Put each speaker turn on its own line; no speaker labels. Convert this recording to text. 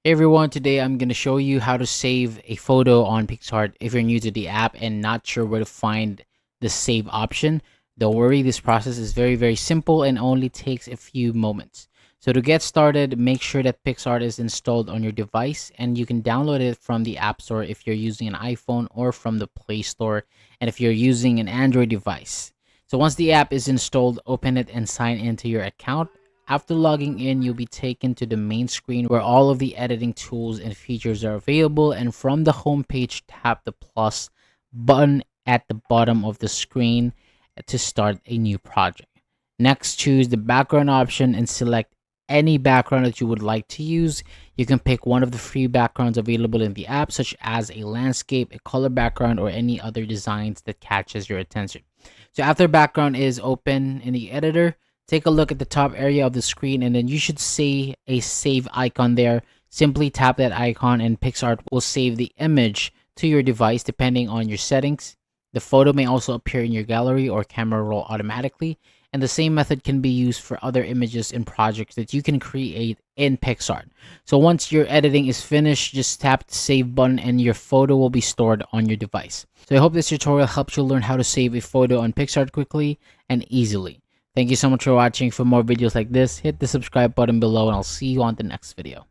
Hey everyone, today I'm going to show you how to save a photo on Picsart if you're new to the app and not sure where to find the save option. Don't worry, this process is very simple and only takes a few moments. So to get started, make sure that Picsart is installed on your device and you can download it from the App Store if you're using an iPhone or from the Play Store and if you're using an Android device. So once the app is installed, open it and sign into your account. After logging in, you'll be taken to the main screen where all of the editing tools and features are available, and from the home page, tap the plus button at the bottom of the screen to start a new project. Next, choose the background option and select any background that you would like to use. You can pick one of the free backgrounds available in the app, such as a landscape, a color background, or any other designs that catches your attention. So after background is open in the editor, take a look at the top area of the screen and then you should see a save icon there. Simply tap that icon and Picsart will save the image to your device depending on your settings. The photo may also appear in your gallery or camera roll automatically, and the same method can be used for other images and projects that you can create in Picsart. So once your editing is finished, just tap the save button and your photo will be stored on your device. So I hope this tutorial helps you learn how to save a photo on Picsart quickly and easily. Thank you so much for watching. For more videos like this, hit the subscribe button below and I'll see you on the next video.